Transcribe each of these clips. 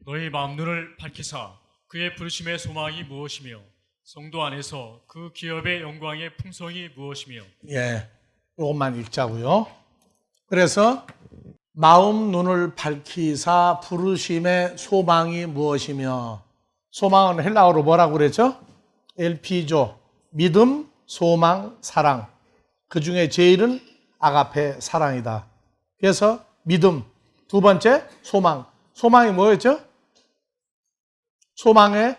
너희 만문을 밝히사 그의 부르심의 소망이 무엇이며 성도 안에서 그 기업의 영광의 풍성이 무엇이며. 예, 이것만 읽자고요. 그래서 마음 눈을 밝히사 부르심의 소망이 무엇이며, 소망은 헬라어로 뭐라고 그랬죠? 엘피조, 믿음, 소망, 사랑. 그 중에 제일은 아가페 사랑이다. 그래서 믿음, 두 번째 소망. 소망이 뭐였죠? 소망을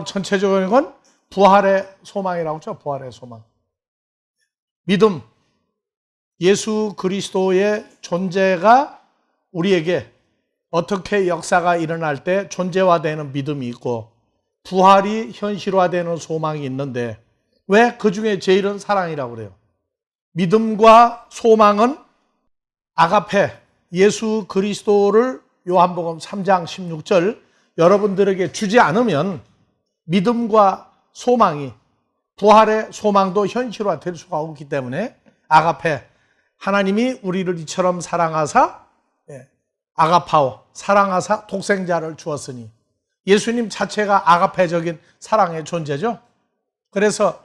전체적인 건 부활의 소망이라고 하죠. 부활의 소망. 믿음, 예수 그리스도의 존재가 우리에게 어떻게 역사가 일어날 때 존재화되는 믿음이 있고 부활이 현실화되는 소망이 있는데 왜 그 중에 제일은 사랑이라고 그래요? 믿음과 소망은 아가페, 예수 그리스도를 요한복음 3장 16절 여러분들에게 주지 않으면 믿음과 소망이, 부활의 소망도 현실화될 수가 없기 때문에 아가페, 하나님이 우리를 이처럼 사랑하사, 아가파오, 사랑하사 독생자를 주었으니, 예수님 자체가 아가페적인 사랑의 존재죠. 그래서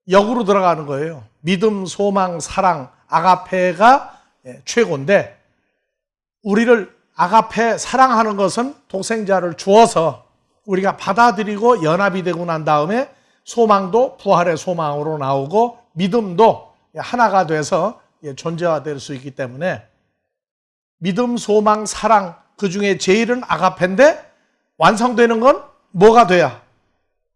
역으로 들어가는 거예요. 믿음, 소망, 사랑, 아가페가 최고인데, 우리를 아가페 사랑하는 것은 독생자를 주어서 우리가 받아들이고 연합이 되고 난 다음에 소망도 부활의 소망으로 나오고 믿음도 하나가 돼서 존재화될 수 있기 때문에 믿음, 소망, 사랑 그 중에 제일은 아가페인데 완성되는 건 뭐가 돼야?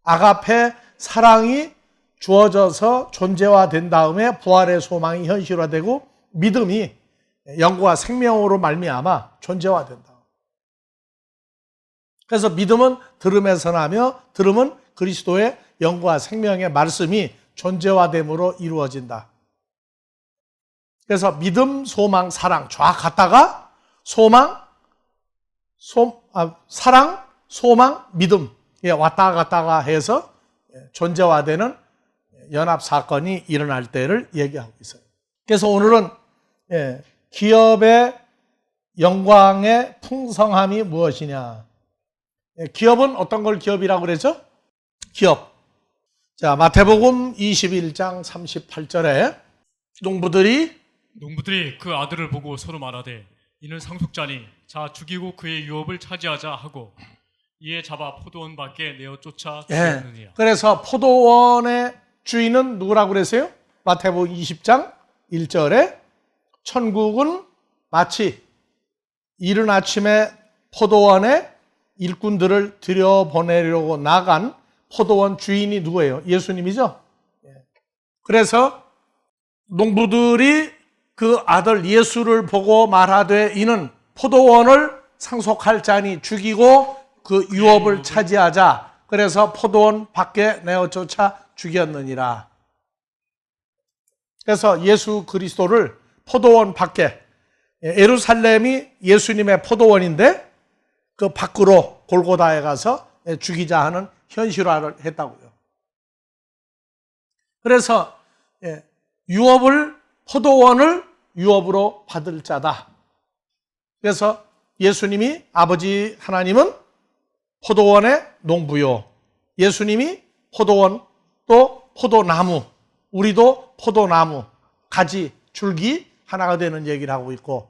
아가페 사랑이 주어져서 존재화된 다음에 부활의 소망이 현실화되고 믿음이 영과 생명으로 말미암아 존재화된다. 그래서 믿음은 들음에서 나며 들음은 그리스도의 영과 생명의 말씀이 존재화됨으로 이루어진다. 그래서 믿음, 소망, 사랑 쫙 갔다가 사랑, 소망, 믿음 왔다 갔다가 해서 존재화되는 연합 사건이 일어날 때를 얘기하고 있어요. 그래서 오늘은 기업의 영광의 풍성함이 무엇이냐. 기업은 어떤 걸 기업이라고 그랬죠? 기업. 자, 마태복음 21장 38절에 농부들이 그 아들을 보고 서로 말하되 이는 상속자니 자 죽이고 그의 유업을 차지하자 하고 이에 잡아 포도원 밖에 내어 쫓아 죽였느니라. 그래서 포도원의 주인은 누구라고 그랬어요? 마태복음 20장 1절에 천국은 마치 이른 아침에 포도원에 일꾼들을 들여보내려고 나간 포도원 주인이 누구예요? 예수님이죠. 그래서 농부들이 그 아들 예수를 보고 말하되 이는 포도원을 상속할 자니 죽이고 그 유업을 차지하자. 그래서 포도원 밖에 내어 쫓아 죽였느니라. 그래서 예수 그리스도를 포도원 밖에, 예루살렘이 예수님의 포도원인데 그 밖으로 골고다에 가서 죽이자 하는 현실화를 했다고요. 그래서 포도원을 유업으로 받을 자다. 그래서 예수님이, 아버지 하나님은 포도원의 농부요, 예수님이 포도원 또 포도나무, 우리도 포도나무, 가지, 줄기 하나가 되는 얘기를 하고 있고,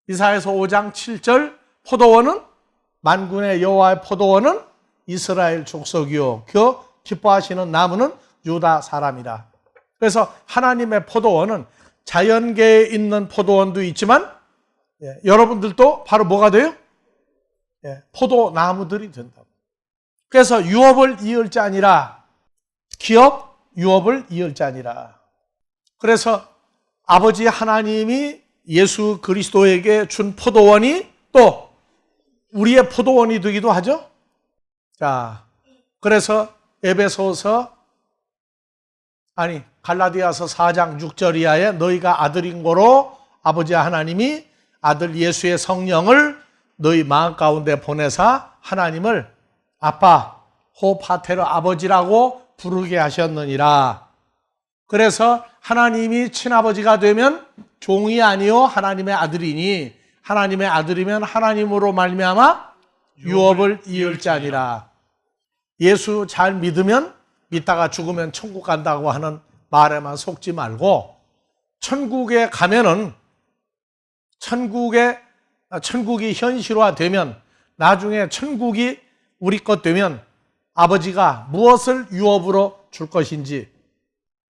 이사야서 5장 7절 포도원은 만군의 여호와의 포도원은 이스라엘 족속이요 그 기뻐하시는 나무는 유다 사람이라. 그래서 하나님의 포도원은 자연계에 있는 포도원도 있지만 여러분들도 바로 뭐가 돼요? 포도나무들이 된다고. 그래서 유업을 이을 자니라. 기업 유업을 이을 자니라. 그래서 아버지 하나님이 예수 그리스도에게 준 포도원이 또 우리의 포도원이 되기도 하죠. 자, 그래서 갈라디아서 4장 6절 이하에 너희가 아들인 거로 아버지 하나님이 아들 예수의 성령을 너희 마음 가운데 보내사 하나님을 아빠, 호파테르 아버지라고 부르게 하셨느니라. 그래서 하나님이 친아버지가 되면 종이 아니요 하나님의 아들이니 하나님의 아들이면 하나님으로 말미암아 유업을 이을자니라. 예수 잘 믿으면 믿다가 죽으면 천국 간다고 하는 말에만 속지 말고 천국에 가면은 천국이 현실화되면 나중에 천국이 우리 것 되면 아버지가 무엇을 유업으로 줄 것인지.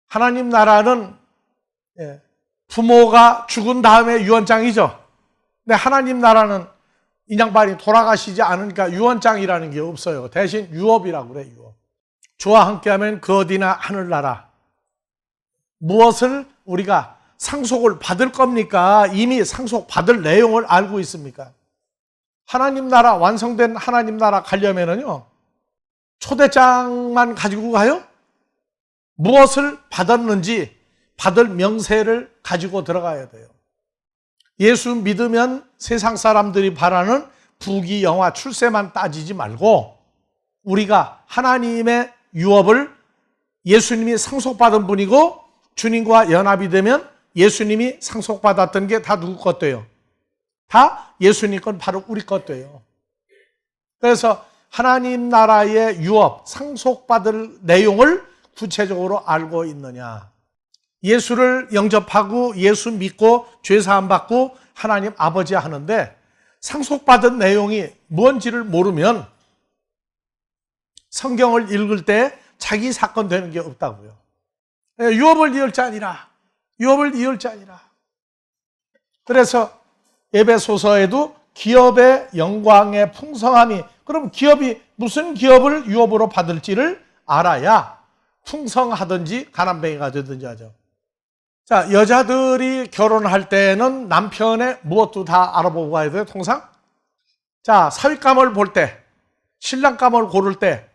하나님 나라는 부모가 죽은 다음에 유언장이죠. 근데 하나님 나라는 인양반이 돌아가시지 않으니까 유언장이라는 게 없어요. 대신 유업이라고 그래. 유업. 주와 함께하면 그 어디나 하늘나라. 무엇을 우리가 상속을 받을 겁니까? 이미 상속받을 내용을 알고 있습니까? 하나님 나라, 완성된 하나님 나라 가려면은요, 초대장만 가지고 가요? 무엇을 받았는지 받을 명세를 가지고 들어가야 돼요. 예수 믿으면 세상 사람들이 바라는 부귀영화 출세만 따지지 말고 우리가 하나님의 유업을 예수님이 상속받은 분이고 주님과 연합이 되면 예수님이 상속받았던 게 다 누구 것도요? 다 예수님 건 바로 우리 것도요. 그래서 하나님 나라의 유업, 상속받을 내용을 구체적으로 알고 있느냐. 예수를 영접하고 예수 믿고 죄사함 받고 하나님 아버지 하는데 상속받은 내용이 뭔지를 모르면 성경을 읽을 때 자기 사건 되는 게 없다고요. 유업을 이을 자니라. 유업을 이을 자니라. 그래서 에베소서에도 기업의 영광의 풍성함이, 그럼 기업이 무슨 기업을 유업으로 받을지를 알아야 풍성하든지 가난뱅이가 되든지 하죠. 자, 여자들이 결혼할 때는 남편의 무엇도 다 알아보고 가야 돼요, 통상. 자, 사윗감을 볼 때, 신랑감을 고를 때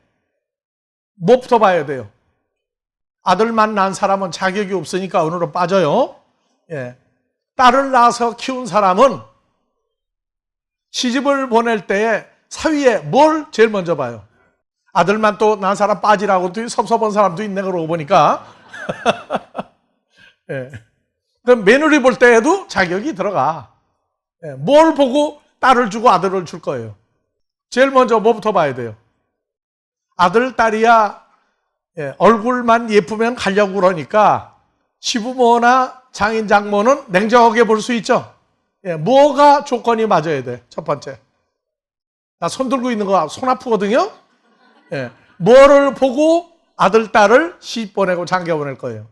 뭐부터 봐야 돼요? 아들만 낳은 사람은 자격이 없으니까 어느로 빠져요. 예. 딸을 낳아서 키운 사람은 시집을 보낼 때에 사위에 뭘 제일 먼저 봐요? 아들만 또 낳은 사람 빠지라고 또 섭섭한 사람도 있네, 그러고 보니까. 예. 그럼 며느리 볼 때에도 자격이 들어가. 예. 뭘 보고 딸을 주고 아들을 줄 거예요? 제일 먼저 뭐부터 봐야 돼요? 아들, 딸이야 얼굴만 예쁘면 가려고 그러니까 시부모나 장인, 장모는 냉정하게 볼 수 있죠. 뭐가 조건이 맞아야 돼? 첫 번째. 나 손 들고 있는 거 손 아프거든요. 뭐를 보고 아들, 딸을 시집 보내고 장가 보낼 거예요?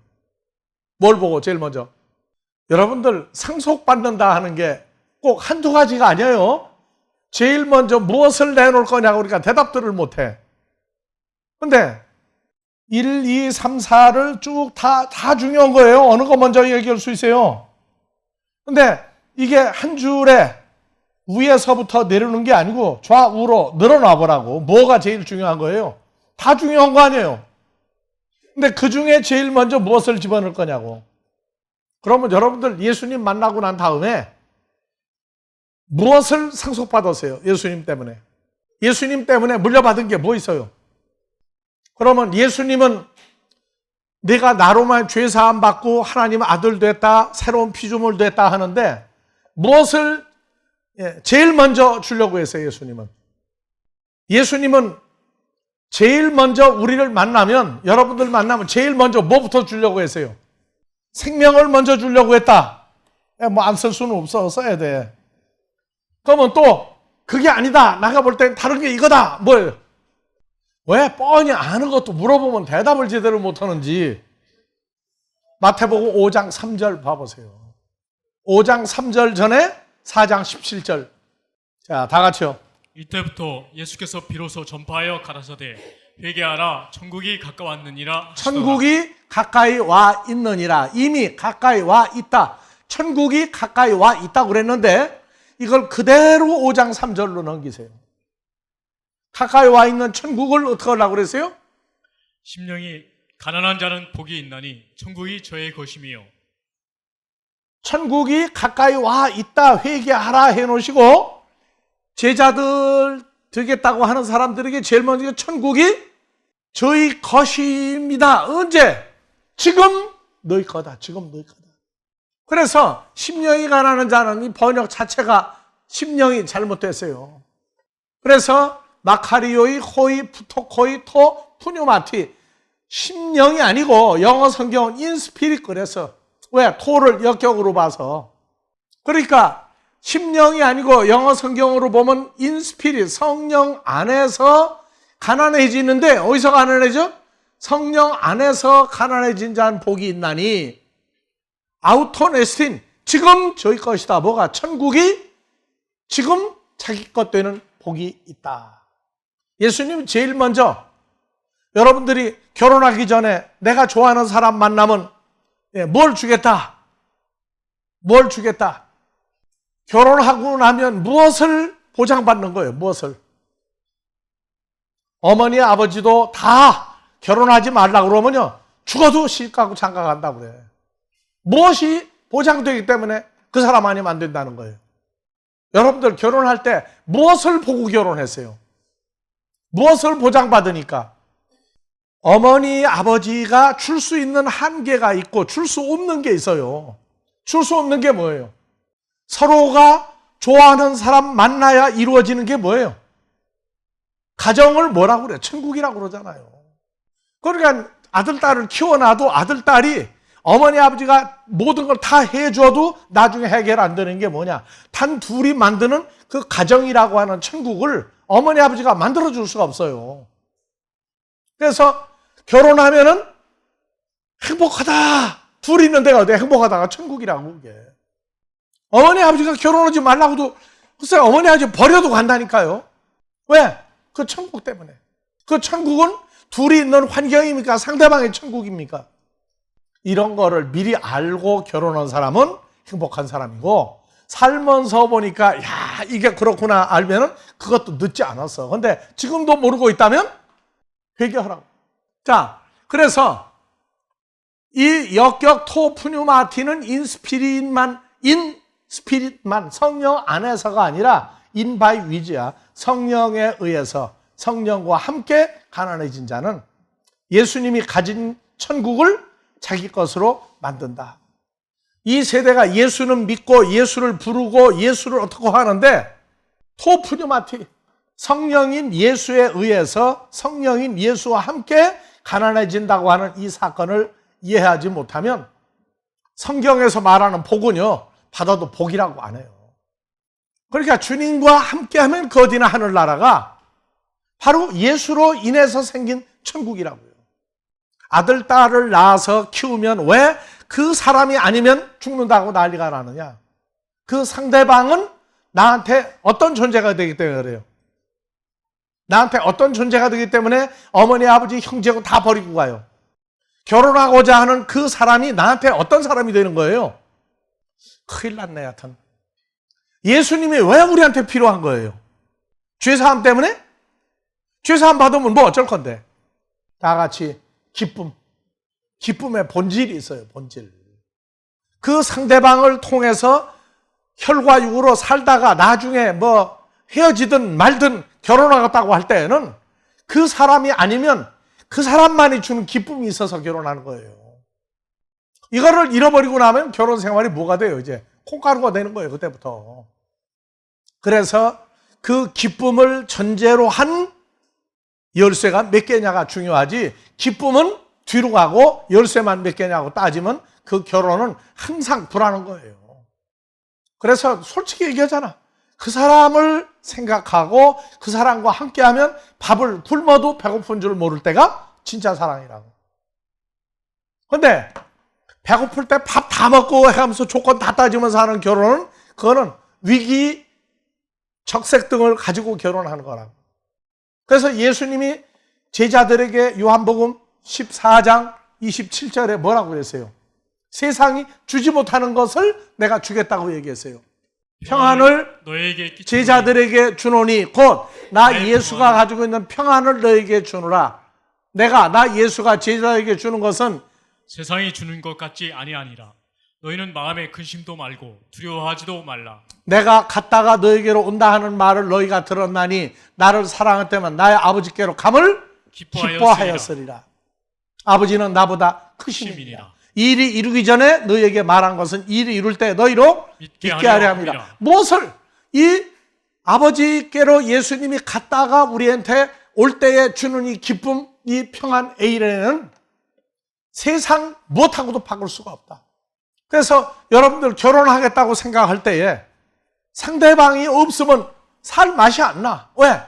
뭘 보고 제일 먼저? 여러분들 상속받는다 하는 게 꼭 한두 가지가 아니에요. 제일 먼저 무엇을 내놓을 거냐고 그러니까 대답들을 못해. 근데 1, 2, 3, 4를 쭉 다 중요한 거예요. 어느 거 먼저 얘기할 수 있어요. 근데 이게 한 줄에 위에서부터 내려오는 게 아니고 좌우로 늘어놔 보라고. 뭐가 제일 중요한 거예요? 다 중요한 거 아니에요. 근데 그 중에 제일 먼저 무엇을 집어넣을 거냐고. 그러면 여러분들 예수님 만나고 난 다음에 무엇을 상속받았어요? 예수님 때문에. 예수님 때문에 물려받은 게 뭐 있어요? 그러면 예수님은 내가 나로만 죄사함 받고 하나님 아들 됐다, 새로운 피조물 됐다 하는데 무엇을 제일 먼저 주려고 했어요? 예수님은 제일 먼저 우리를 만나면, 여러분들 만나면 제일 먼저 뭐부터 주려고 했어요? 생명을 먼저 주려고 했다. 뭐 안 쓸 수는 없어, 써야 돼. 그러면 또 그게 아니다, 나가 볼 땐 다른 게 이거다. 뭐예요? 왜 뻔히 아는 것도 물어보면 대답을 제대로 못하는지. 마태복음 5장 3절 봐보세요. 5장 3절 전에 4장 17절. 자, 다 같이요. 이때부터 예수께서 비로소 전파하여 가라사대 회개하라, 천국이 가까웠느니라. 천국이 가까이 와 있느니라. 이미 가까이 와 있다. 천국이 가까이 와 있다고 그랬는데 이걸 그대로 5장 3절로 넘기세요. 가까이 와 있는 천국을 어떻게 하려고 그랬어요? 심령이 가난한 자는 복이 있나니 천국이 저의 것임이요. 천국이 가까이 와 있다, 회개하라 해놓으시고 제자들 되겠다고 하는 사람들에게 제일 먼저 천국이 저희 것입니다. 언제? 지금 너희 거다. 지금 너희 거다. 그래서 심령이 가난한 자는 이 번역 자체가 심령이 잘못됐어요. 그래서 마카리오이 호이 푸토코이 토 푸뉴마티 심령이 아니고 영어 성경은 인스피릿 그래서 왜? 토를 역격으로 봐서. 그러니까 심령이 아니고 영어 성경으로 보면 인스피릿 성령 안에서 가난해지는데 어디서 가난해져? 성령 안에서 가난해진 자는 복이 있나니 아우토네스틴 지금 저희 것이다. 뭐가? 천국이 지금 자기 것 되는 복이 있다. 예수님 제일 먼저 여러분들이 결혼하기 전에 내가 좋아하는 사람 만나면 뭘 주겠다? 뭘 주겠다? 결혼하고 나면 무엇을 보장받는 거예요? 무엇을? 어머니 아버지도 다 결혼하지 말라고 그러면요 죽어도 시집가고 장가간다고 그래. 무엇이 보장되기 때문에 그 사람 아니면 안 된다는 거예요. 여러분들 결혼할 때 무엇을 보고 결혼했어요? 무엇을 보장받으니까? 어머니 아버지가 줄 수 있는 한계가 있고 줄 수 없는 게 있어요. 줄 수 없는 게 뭐예요? 서로가 좋아하는 사람 만나야 이루어지는 게 뭐예요? 가정을 뭐라고 그래요? 천국이라고 그러잖아요. 그러니까 아들, 딸을 키워놔도 아들, 딸이 어머니, 아버지가 모든 걸 다 해줘도 나중에 해결 안 되는 게 뭐냐? 단 둘이 만드는 그 가정이라고 하는 천국을 어머니, 아버지가 만들어줄 수가 없어요. 그래서 결혼하면은 행복하다. 둘이 있는 데가 어디야? 행복하다가 천국이라고 그게. 어머니, 아버지가 결혼하지 말라고도 글쎄 어머니, 아버지 버려도 간다니까요. 왜? 그 천국 때문에. 그 천국은 둘이 있는 환경입니까? 상대방의 천국입니까? 이런 거를 미리 알고 결혼한 사람은 행복한 사람이고 살면서 보니까 야 이게 그렇구나 알면은 그것도 늦지 않았어. 근데 지금도 모르고 있다면 회개하라고. 자, 그래서 이 역격 토푸뉴마티는 인스피릿만 성령 안에서가 아니라 인바이 위즈야. 성령에 의해서 성령과 함께 가난해진 자는 예수님이 가진 천국을 자기 것으로 만든다. 이 세대가 예수는 믿고 예수를 부르고 예수를 어떻게 하는데 토푸뉴마티 성령인 예수에 의해서 성령인 예수와 함께 가난해진다고 하는 이 사건을 이해하지 못하면 성경에서 말하는 복은요 받아도 복이라고 안 해요. 그러니까 주님과 함께하면 그 어디나 하늘나라가 바로 예수로 인해서 생긴 천국이라고요. 아들, 딸을 낳아서 키우면 왜 그 사람이 아니면 죽는다고 난리가 나느냐? 그 상대방은 나한테 어떤 존재가 되기 때문에 그래요. 나한테 어떤 존재가 되기 때문에 어머니, 아버지, 형제고 다 버리고 가요. 결혼하고자 하는 그 사람이 나한테 어떤 사람이 되는 거예요? 큰일 났네, 하여튼. 예수님이 왜 우리한테 필요한 거예요? 죄사함 때문에? 죄사함 받으면 뭐 어쩔 건데? 다 같이 기쁨. 기쁨의 본질이 있어요, 본질. 그 상대방을 통해서 혈과 육으로 살다가 나중에 뭐 헤어지든 말든 결혼하겠다고 할 때에는 그 사람이 아니면 그 사람만이 주는 기쁨이 있어서 결혼하는 거예요. 이거를 잃어버리고 나면 결혼 생활이 뭐가 돼요, 이제? 콩가루가 되는 거예요, 그때부터. 그래서 그 기쁨을 전제로 한 열쇠가 몇 개냐가 중요하지, 기쁨은 뒤로 가고 열쇠만 몇 개냐고 따지면 그 결혼은 항상 불안한 거예요. 그래서 솔직히 얘기하잖아. 그 사람을 생각하고 그 사람과 함께하면 밥을 굶어도 배고픈 줄 모를 때가 진짜 사랑이라고. 근데 배고플 때 밥 다 먹고 해가면서 조건 다 따지면서 하는 결혼은 그거는 위기 적색 등을 가지고 결혼하는 거라고. 그래서 예수님이 제자들에게 요한복음 14장 27절에 뭐라고 그랬어요? 세상이 주지 못하는 것을 내가 주겠다고 얘기했어요. 평안을 너에게 제자들에게 주노니 곧 나 예수가 가지고 있는 평안을 너에게 주노라. 나 예수가 제자에게 주는 것은 세상이 주는 것 같지 아니하니라. 너희는 마음에 근심도 말고 두려워하지도 말라. 내가 갔다가 너에게로 온다 하는 말을 너희가 들었나니 나를 사랑할 때만 나의 아버지께로 감을 기뻐하였으리라. 아버지는 나보다 크심이니라. 이 일이 이루기 전에 너희에게 말한 것은 이 일이 이룰 때 너희로 믿게 하려 합니다. 무엇을? 이 아버지께로 예수님이 갔다가 우리한테 올 때에 주는 이 기쁨, 이 평안 에이레는 세상 무엇하고도 바꿀 수가 없다. 그래서 여러분들 결혼하겠다고 생각할 때에 상대방이 없으면 살 맛이 안 나. 왜?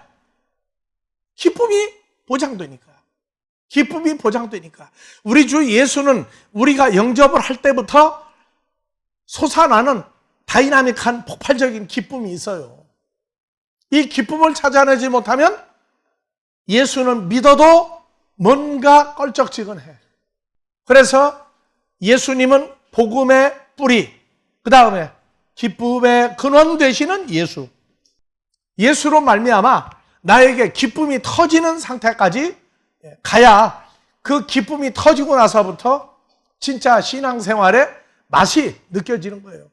기쁨이 보장되니까. 기쁨이 보장되니까. 우리 주 예수는 우리가 영접을 할 때부터 솟아나는 다이나믹한 폭발적인 기쁨이 있어요. 이 기쁨을 찾아내지 못하면 예수는 믿어도 뭔가 껄쩍지근해. 그래서 예수님은 복음의 뿌리, 그 다음에 기쁨의 근원 되시는 예수. 예수로 말미암아 나에게 기쁨이 터지는 상태까지 가야 그 기쁨이 터지고 나서부터 진짜 신앙생활의 맛이 느껴지는 거예요.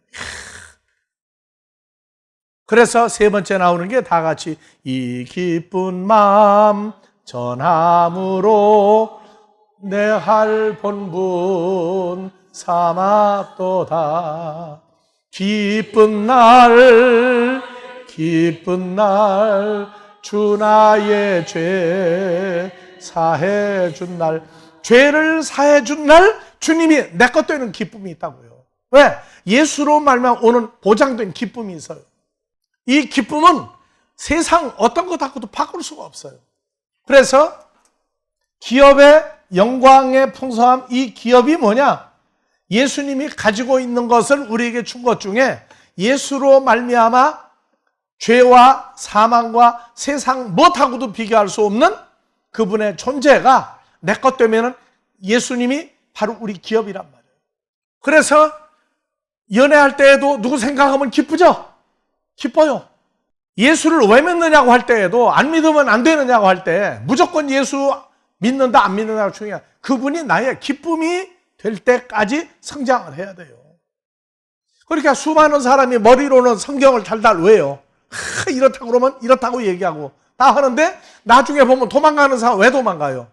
그래서 세 번째 나오는 게 다 같이 이 기쁜 마음 전함으로 내 할 본분 삼았도다. 기쁜 날 주 나의 죄 사해 준 날, 죄를 사해 준 날 주님이 내 것 되는 기쁨이 있다고요. 왜? 예수로 말미암아 오는 보장된 기쁨이 있어요. 이 기쁨은 세상 어떤 것하고도 바꿀 수가 없어요. 그래서 기업의 영광의 풍성함, 이 기업이 뭐냐? 예수님이 가지고 있는 것을 우리에게 준 것 중에 예수로 말미암아 죄와 사망과 세상 무엇하고도 비교할 수 없는 그분의 존재가 내 것 되면은 예수님이 바로 우리 기업이란 말이에요. 그래서 연애할 때에도 누구 생각하면 기쁘죠? 기뻐요. 예수를 왜 믿느냐고 할 때에도 안 믿으면 안 되느냐고 할 때 무조건 예수 믿는다 안 믿는다가 중요해요. 그분이 나의 기쁨이 될 때까지 성장을 해야 돼요. 그러니까 수많은 사람이 머리로는 성경을 달달 외워요. 이렇다고 그러면 이렇다고 얘기하고 다 하는데 나중에 보면 도망가는 사람 왜 도망가요?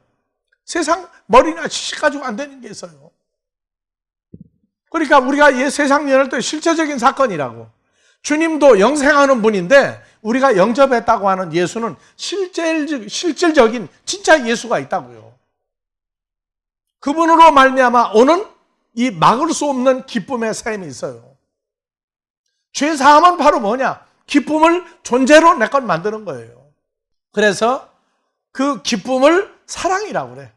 세상 머리나 지식 가지고 안 되는 게 있어요. 그러니까 우리가 세상 연애할 때 실제적인 사건이라고. 주님도 영생하는 분인데 우리가 영접했다고 하는 예수는 실질적인 진짜 예수가 있다고요. 그분으로 말미암아 오는 이 막을 수 없는 기쁨의 샘이 있어요. 죄사함은 바로 뭐냐? 기쁨을 존재로 내 것 만드는 거예요. 그래서 그 기쁨을 사랑이라고 그래.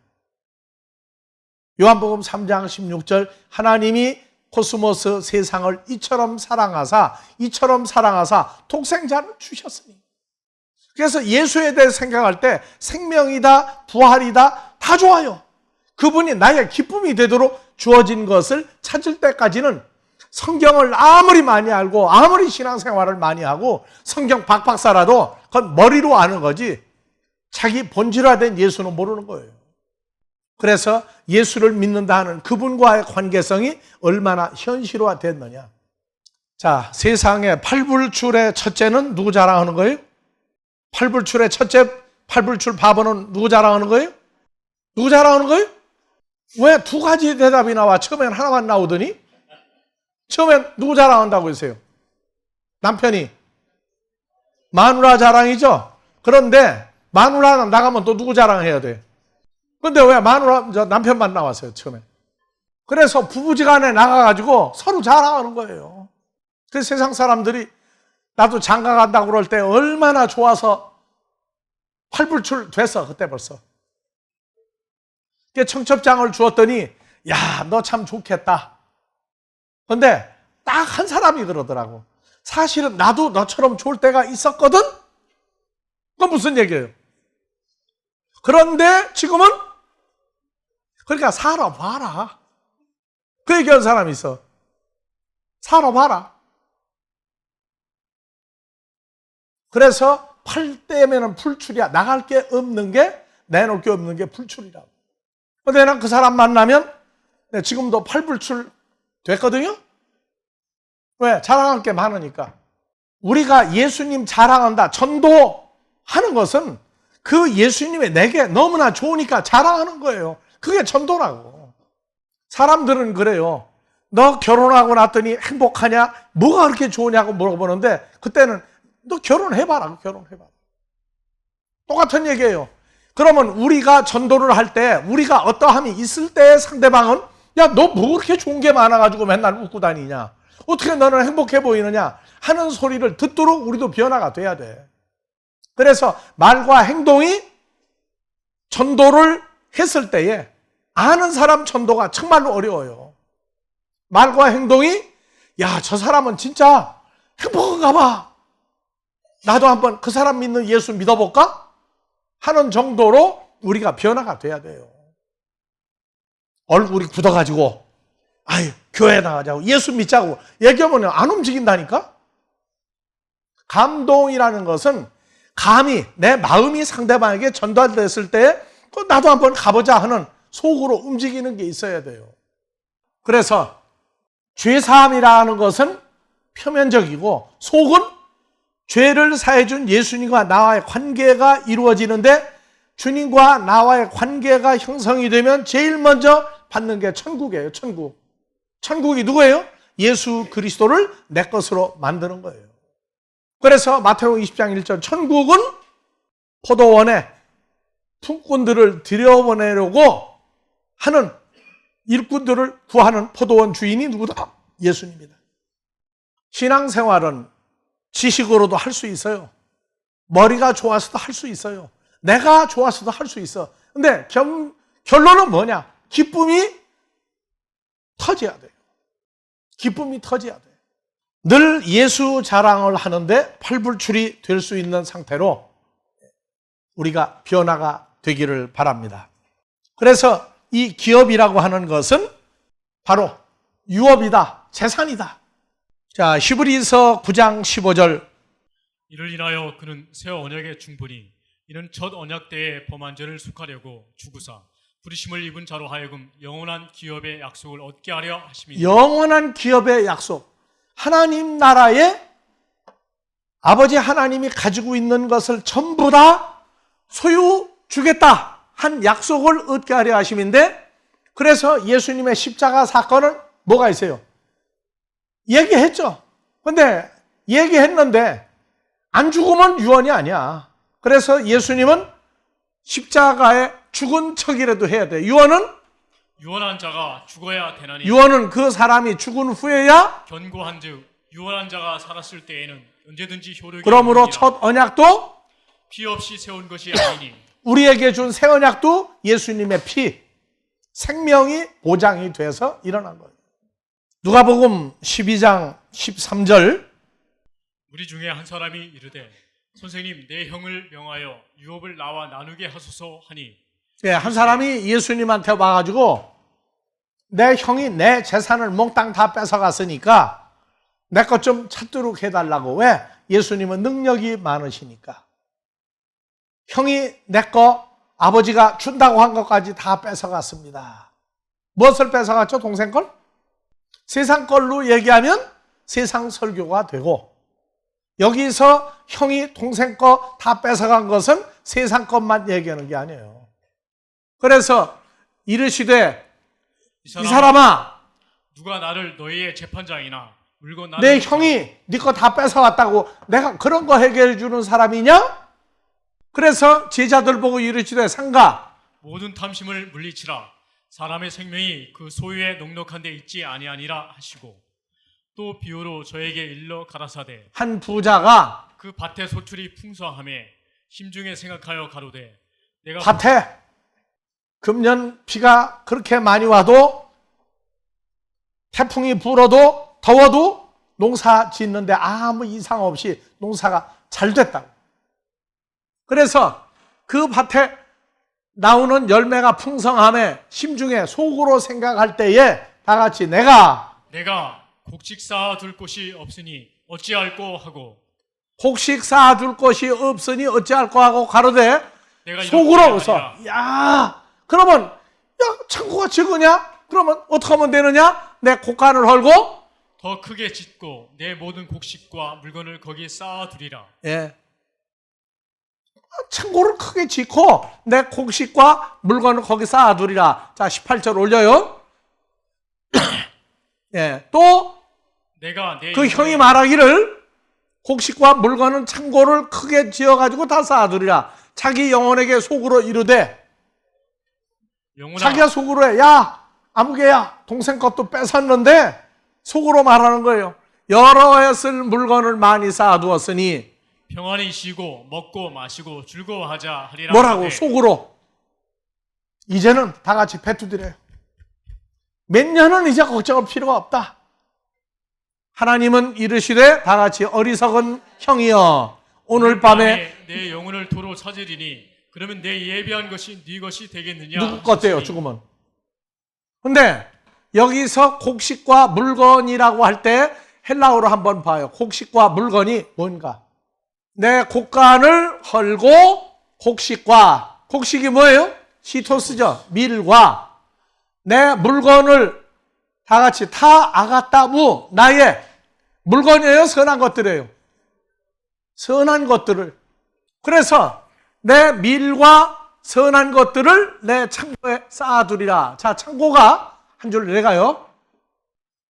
요한복음 3장 16절 하나님이 코스모스 세상을 이처럼 사랑하사 독생자를 주셨으니. 그래서 예수에 대해 생각할 때 생명이다 부활이다 다 좋아요. 그분이 나의 기쁨이 되도록 주어진 것을 찾을 때까지는 성경을 아무리 많이 알고 아무리 신앙생활을 많이 하고 성경 박박사라도 그건 머리로 아는 거지 자기 본질화된 예수는 모르는 거예요. 그래서 예수를 믿는다 하는 그분과의 관계성이 얼마나 현실화됐느냐. 자, 세상의 팔불출의 첫째는 누구 자랑하는 거예요? 팔불출의 첫째, 팔불출 바보는 누구 자랑하는 거예요? 누구 자랑하는 거예요? 왜 두 가지 대답이 나와? 처음엔 하나만 나오더니 처음엔 누구 자랑한다고 했어요? 남편이. 마누라 자랑이죠? 그런데 마누라는 나가면 또 누구 자랑해야 돼? 근데 왜 남편만 나왔어요, 처음에? 그래서 부부지간에 나가가지고 서로 자랑하는 거예요. 그래서 세상 사람들이 나도 장가 간다고 그럴 때 얼마나 좋아서 팔불출 됐어, 그때 벌써. 청첩장을 주었더니, 야, 너 참 좋겠다. 근데 딱 한 사람이 그러더라고. 사실은 나도 너처럼 좋을 때가 있었거든? 그건 무슨 얘기예요? 그런데 지금은 그러니까 살아봐라. 그 얘기하는 사람이 있어. 살아봐라. 그래서 팔 때면은 풀출이야. 나갈 게 없는 게, 내놓을 게 없는 게 풀출이라고. 근데 난 그 사람 만나면 지금도 팔불출 됐거든요? 왜? 자랑할 게 많으니까. 우리가 예수님 자랑한다, 전도하는 것은 그 예수님이 내게 너무나 좋으니까 자랑하는 거예요. 그게 전도라고. 사람들은 그래요. 너 결혼하고 났더니 행복하냐? 뭐가 그렇게 좋으냐고 물어보는데 그때는 너 결혼해봐라. 결혼해봐라. 똑같은 얘기예요. 그러면 우리가 전도를 할 때 우리가 어떠함이 있을 때 상대방은 야, 너 뭐 그렇게 좋은 게 많아가지고 맨날 웃고 다니냐? 어떻게 너는 행복해 보이느냐? 하는 소리를 듣도록 우리도 변화가 돼야 돼. 그래서 말과 행동이 전도를 했을 때에 아는 사람 전도가 정말로 어려워요. 말과 행동이 야, 저 사람은 진짜 행복한가 봐. 나도 한번 그 사람 믿는 예수 믿어볼까? 하는 정도로 우리가 변화가 돼야 돼요. 얼굴이 굳어가지고 아유, 교회 나가자고 예수 믿자고 얘기하면 안 움직인다니까? 감동이라는 것은 감히 내 마음이 상대방에게 전달됐을 때 나도 한번 가보자 하는 속으로 움직이는 게 있어야 돼요. 그래서 죄사함이라는 것은 표면적이고 속은 죄를 사해준 예수님과 나와의 관계가 이루어지는데 주님과 나와의 관계가 형성이 되면 제일 먼저 받는 게 천국이에요. 천국. 천국이 누구예요? 예수 그리스도를 내 것으로 만드는 거예요. 그래서 마태복음 20장 1절 천국은 포도원에 품꾼들을 들여보내려고 하는 일꾼들을 구하는 포도원 주인이 누구다? 예수님이다. 신앙생활은 지식으로도 할 수 있어요. 머리가 좋아서도 할 수 있어요. 내가 좋아서도 할 수 있어. 근데 결론은 뭐냐? 기쁨이 터져야 돼요. 기쁨이 터져야 돼요. 늘 예수 자랑을 하는데 팔불출이 될 수 있는 상태로 우리가 변화가 되기를 바랍니다. 그래서 이 기업이라고 하는 것은 바로 유업이다, 재산이다. 자, 히브리서 9장 15절. 이를 인하여 그는 새 언약의 충분히 이는 첫 언약 때의 범한 죄를 속하려고 주구사 부르심을 입은 자로 하여금 영원한 기업의 약속을 얻게 하려 하심이니라. 영원한 기업의 약속. 하나님 나라에 아버지 하나님이 가지고 있는 것을 전부 다 소유 주겠다 한 약속을 얻게 하려 하심인데, 그래서 예수님의 십자가 사건은 뭐가 있어요? 얘기했죠. 근데 얘기했는데 안 죽으면 유언이 아니야. 그래서 예수님은 십자가에 죽은 척이라도 해야 돼. 유언한 자가 죽어야 되나니 유언은 그 사람이 죽은 후에야. 견고한즉 유언한 자가 살았을 때에는 언제든지 효력이 그러므로 있느니라. 첫 언약도 피 없이 세운 것이 아니니 우리에게 준 새 언약도 예수님의 피, 생명이 보장이 돼서 일어난 거예요. 누가복음 12장 13절. 우리 중에 한 사람이 이르되 선생님 내 형을 명하여 유업을 나와 나누게 하소서 하니, 예, 한 사람이 예수님한테 와가지고 내 형이 내 재산을 몽땅 다 뺏어갔으니까 내 것 좀 찾도록 해달라고. 왜? 예수님은 능력이 많으시니까. 형이 내 거 아버지가 준다고 한 것까지 다 뺏어갔습니다. 무엇을 뺏어갔죠? 동생 걸? 세상 걸로 얘기하면 세상 설교가 되고, 여기서 형이 동생 거 다 뺏어간 것은 세상 것만 얘기하는 게 아니에요. 그래서 이르시되 이 사람아, 누가 나를 너희의 재판장이나 물건 내 형이 네 거 다 뺏어갔다고 내가 그런 거 해결해 주는 사람이냐? 그래서 제자들 보고 이르시되 상가 모든 탐심을 물리치라. 사람의 생명이 그 소유에 넉넉한 데 있지 아니하니라 하시고, 또 비유로 저에게 일러 가라사대 한 부자가 그 밭의 소출이 풍성함에 심중에 생각하여 가로되 내가 밭에 금년 비가 그렇게 많이 와도 태풍이 불어도 더워도 농사 짓는데 아무 이상 없이 농사가 잘 됐다고. 그래서 그 밭에 나오는 열매가 풍성함에 심중에 속으로 생각할 때에 다 같이 내가 곡식 쌓아둘 곳이 없으니 어찌할꼬 하고, 곡식 쌓아둘 곳이 없으니 어찌할꼬 하고 가로되 내가 속으로 웃어. 아니라. 야, 그러면 야, 창고가 적으냐? 그러면 어떻게 하면 되느냐? 내 곡간을 헐고 더 크게 짓고 내 모든 곡식과 물건을 거기에 쌓아두리라. 예. 창고를 크게 짓고 내 곡식과 물건을 거기 쌓아두리라. 자, 18절 올려요. 예, 또 내가 내 그 형이 말하기를 곡식과 물건은 창고를 크게 지어가지고 다 쌓아두리라. 자기 영혼에게 속으로 이르되, 영혼아, 자기가 속으로 해. 야, 아무개야, 동생 것도 뺏었는데 속으로 말하는 거예요. 여러 해 쓸 물건을 많이 쌓아두었으니 평안히 쉬고 먹고 마시고 즐거워하자 하리라. 뭐라고? 하되 속으로. 이제는 다 같이 배투드려요. 몇 년은 이제 걱정할 필요가 없다. 하나님은 이르시되 다 같이 어리석은 형이여 오늘 밤에 내 영혼을 도로 찾으리니 그러면 내 예비한 것이 네 것이 되겠느냐. 누구 것대요 죽으면. 근데 여기서 곡식과 물건이라고 할 때 헬라어로 한번 봐요. 곡식과 물건이 뭔가. 내 곡간을 헐고 곡식과, 곡식이 뭐예요? 시토스죠. 밀과 내 물건을 다 같이 타 아가따무, 나의 물건이에요? 선한 것들이에요? 선한 것들을. 그래서 내 밀과 선한 것들을 내 창고에 쌓아두리라. 자, 창고가 한 줄 내가요.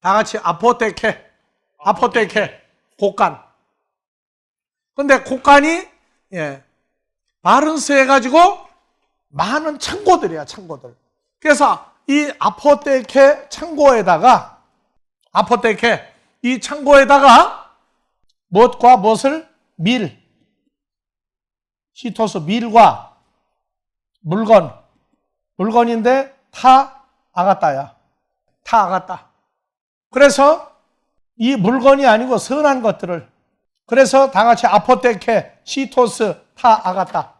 다 같이 아포테케, 곡간. 근데 곡간이 바른스 해가지고 많은 창고들이야, 창고들. 그래서 이 아포테케 창고에다가, 아포테케 이 창고에다가 무엇과 무엇을? 밀, 시토스 밀과 물건인데 타 아가따야. 타 아가따. 그래서 이 물건이 아니고 선한 것들을, 그래서 다 같이 아포테케 시토스 타 아가따.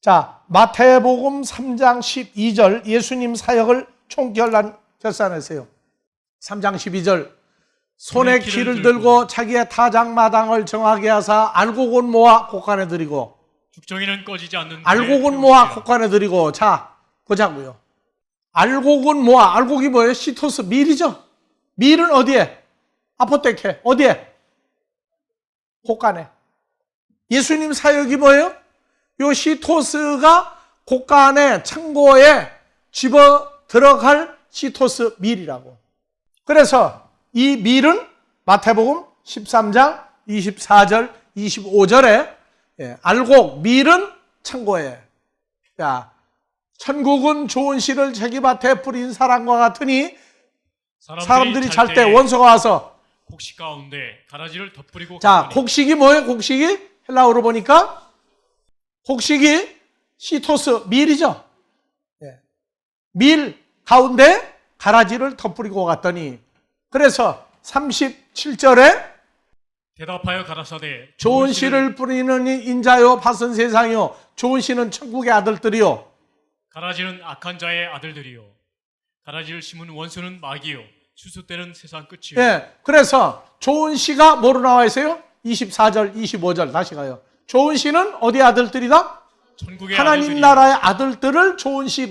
자, 마태복음 3장 12절 예수님 사역을 총결산했어요. 3장 12절 손에 키를 들고 자기의 타작마당을 정하게 하사 알곡은 모아 곡간에 들이고, 죽정이는 꺼지지 않는 알곡은 모아 곡간에 들이고. 자, 보자고요. 알곡은 모아, 알곡이 뭐예요? 시토스 밀이죠. 밀은 어디에? 아포테케 어디에? 곡간에. 예수님 사역이 뭐예요? 요 시토스가 곡간에 창고에 집어 들어갈 시토스 밀이라고. 그래서 이 밀은 마태복음 13장 24절 25절에 알곡 밀은 창고에. 자, 천국은 좋은 씨를 자기밭에 뿌린 사람과 같으니 사람들이 잘 때 원수가 와서 곡식 가운데 가라지를 덧뿌리고. 자, 곡식이 뭐예요? 곡식이 헬라어로 보니까 곡식이 시토스 밀이죠. 밀 가운데 가라지를 덧뿌리고 갔더니, 그래서 37절에 대답하여 가라사대 좋은 씨를 뿌리는 인자요 밭은 세상이요 좋은 씨는 천국의 아들들이요 가라지는 악한 자의 아들들이요 가라지를 심은 원수는 마귀요 추수 때는 세상 끝이요. 그래서 좋은 씨가 뭐로 나와 있어요? 24절 25절 다시 가요. 좋은 씨는 어디 아들들이다? 천국의 하나님 아들들이요. 나라의 아들들을 좋은 씨.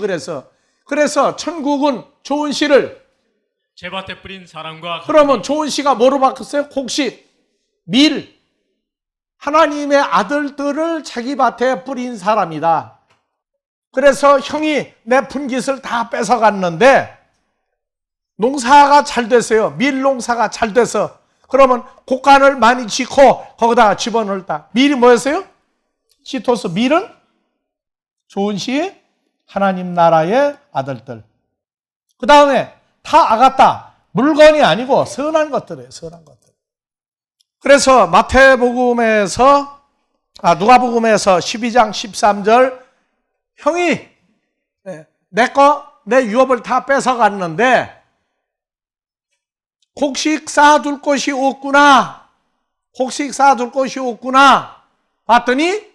그래서 천국은 좋은 씨를, 제 밭에 뿌린 사람과 그러면 좋은 씨가 뭐로 바뀌었어요? 곡식, 밀, 하나님의 아들들을 자기 밭에 뿌린 사람이다. 그래서 형이 내 분깃을 다 뺏어갔는데 농사가 잘 됐어요. 밀 농사가 잘 돼서. 그러면 곡간을 많이 짓고 거기다가 집어넣었다. 밀이 뭐였어요? 시토스 밀은 좋은 씨, 하나님 나라의 아들들. 그 다음에 타 아가따, 물건이 아니고 선한 것들이에요. 선한 것들. 그래서 마태복음에서 누가복음에서 12장 13절 형이 내 유업을 다 뺏어갔는데 곡식 쌓아둘 곳이 없구나. 곡식 쌓아둘 곳이 없구나. 봤더니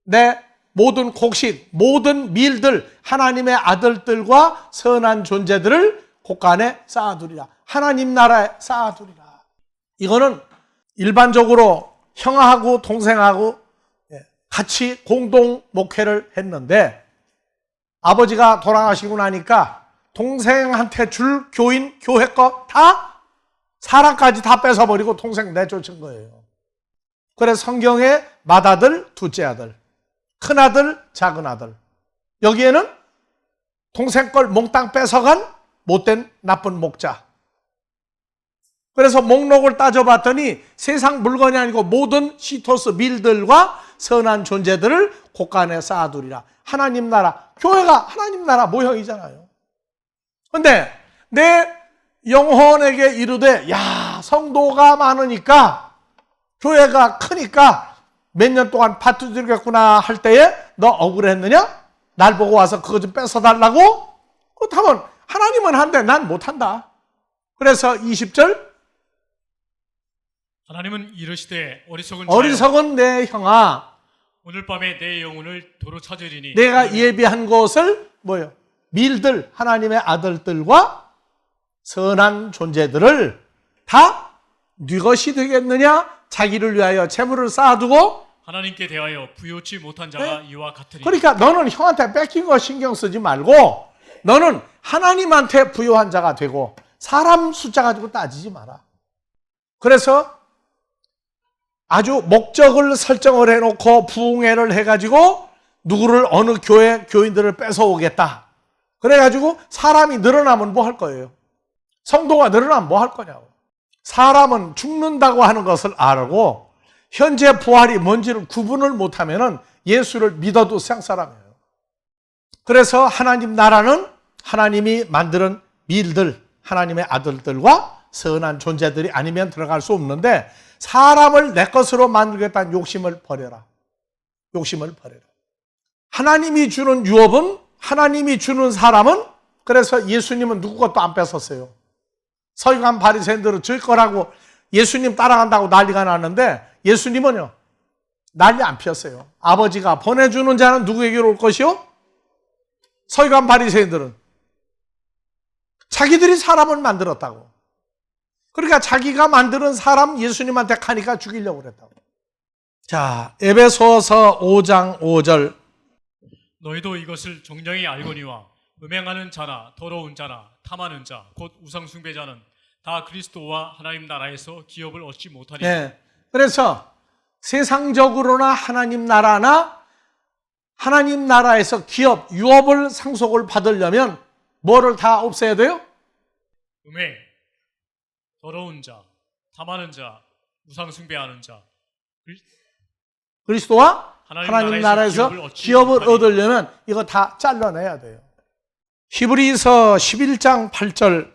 내 모든 곡식, 모든 밀들, 하나님의 아들들과 선한 존재들을 곡간에 쌓아두리라. 하나님 나라에 쌓아두리라. 이거는 일반적으로 형하고 동생하고 같이 공동 목회를 했는데 아버지가 돌아가시고 나니까 동생한테 줄 교인, 교회 거 다 사람까지 다 뺏어버리고 동생 내쫓은 거예요. 그래서 성경에 맏아들, 둘째 아들, 큰아들, 작은 아들. 여기에는 동생 걸 몽땅 뺏어간 못된 나쁜 목자. 그래서 목록을 따져봤더니 세상 물건이 아니고 모든 시토스 밀들과 선한 존재들을 곳간에 쌓아두리라. 하나님 나라, 교회가 하나님 나라 모형이잖아요. 근데 내 영혼에게 이르되, 야, 성도가 많으니까, 교회가 크니까 몇 년 동안 파트 드리겠구나 할 때에 너 억울했느냐? 날 보고 와서 그거 좀 뺏어달라고? 그렇다면 하나님은 한데 난 못한다. 그래서 20절, 하나님은 이르시되 어리석은 내 형아, 오늘 밤에 내 영혼을 도로 찾으리니 내가 예비한 곳을 뭐요? 밀들, 하나님의 아들들과 선한 존재들을 다 네 것이 되겠느냐? 자기를 위하여 재물을 쌓아두고 하나님께 대하여 부요치 못한 자가 이와 같으리. 그러니까 너는 형한테 뺏긴 거 신경 쓰지 말고 너는 하나님한테 부요한 자가 되고 사람 숫자 가지고 따지지 마라. 그래서 아주 목적을 설정을 해놓고 부흥회를 해가지고 누구를 어느 교회 교인들을 뺏어오겠다. 그래가지고 사람이 늘어나면 뭐 할 거예요? 성도가 늘어나면 뭐 할 거냐고. 사람은 죽는다고 하는 것을 알고 현재 부활이 뭔지를 구분을 못하면 예수를 믿어도 세상 사람이에요. 그래서 하나님 나라는 하나님이 만드는 밀들, 하나님의 아들들과 선한 존재들이 아니면 들어갈 수 없는데 사람을 내 것으로 만들겠다는 욕심을 버려라. 욕심을 버려라. 하나님이 주는 유업은, 하나님이 주는 사람은, 그래서 예수님은 누구 것도 안 뺏었어요. 서기관 바리새인들은 질 거라고 예수님 따라간다고 난리가 났는데 예수님은요 난리 안 피웠어요. 아버지가 보내주는 자는 누구에게로 올 것이요? 서기관 바리새인들은 자기들이 사람을 만들었다고. 그러니까 자기가 만드는 사람 예수님한테 가니까 죽이려고 그랬다고. 자, 에베소서 5장 5절. 너희도 이것을 정령히 알거니와 음행하는 자나 더러운 자나 탐하는 자 곧 우상숭배자는 다 그리스도와 하나님 나라에서 기업을 얻지 못하니. 네. 그래서 세상적으로나 하나님 나라나 하나님 나라에서 기업, 유업을 상속을 받으려면 뭐를 다 없애야 돼요? 음행, 더러운 자, 탐하는 자, 우상숭배하는 자, 그리스도와 하나님 나라에서 기업을 얻으려면 이거 다 잘라내야 돼요. 히브리서 11장 8절.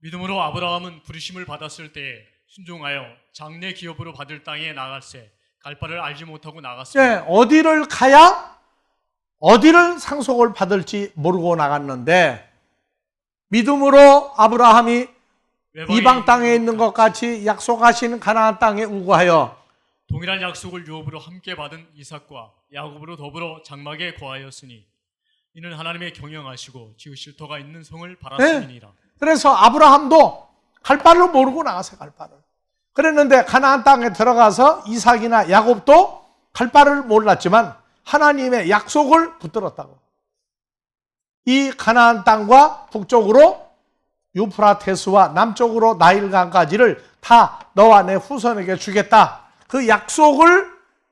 믿음으로 아브라함은 부르심을 받았을 때에 순종하여 장래 기업으로 받을 땅에 나갈새 갈 바를 알지 못하고 나갔습니다. 네, 어디를 가야 어디를 상속을 받을지 모르고 나갔는데 믿음으로 아브라함이 이방 땅에 있는 것 같이 약속하신 가나안 땅에 우거하여 동일한 약속을 유업으로 함께 받은 이삭과 야곱으로 더불어 장막에 거하였으니 이는 하나님의 경영하시고 지으실 터가 있는 성을 바랐음이니라. 네. 그래서 아브라함도 갈 바를 모르고 나갔어요. 갈 바를. 그랬는데 가나안 땅에 들어가서 이삭이나 야곱도 갈 바를 몰랐지만 하나님의 약속을 붙들었다고. 이 가나안 땅과 북쪽으로 유프라테스와 남쪽으로 나일강까지를 다 너와 내 후손에게 주겠다. 그 약속을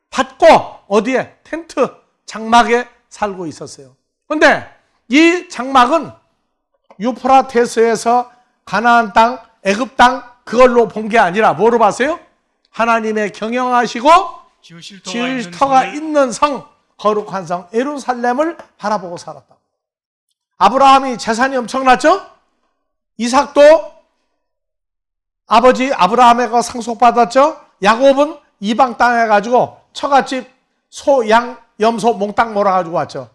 받고 어디에? 텐트, 장막에 살고 있었어요. 그런데 이 장막은 유프라테스에서 가나안 땅, 애굽 땅 그걸로 본 게 아니라 뭐로 봤어요? 하나님의 경영하시고 지을 터가 있는 성, 거룩한 성 예루살렘을 바라보고 살았다. 아브라함이 재산이 엄청났죠? 이삭도 아버지 아브라함에게 상속받았죠? 야곱은 이방 땅에 가지고 처갓집 소, 양, 염소, 몽땅 몰아가지고 왔죠.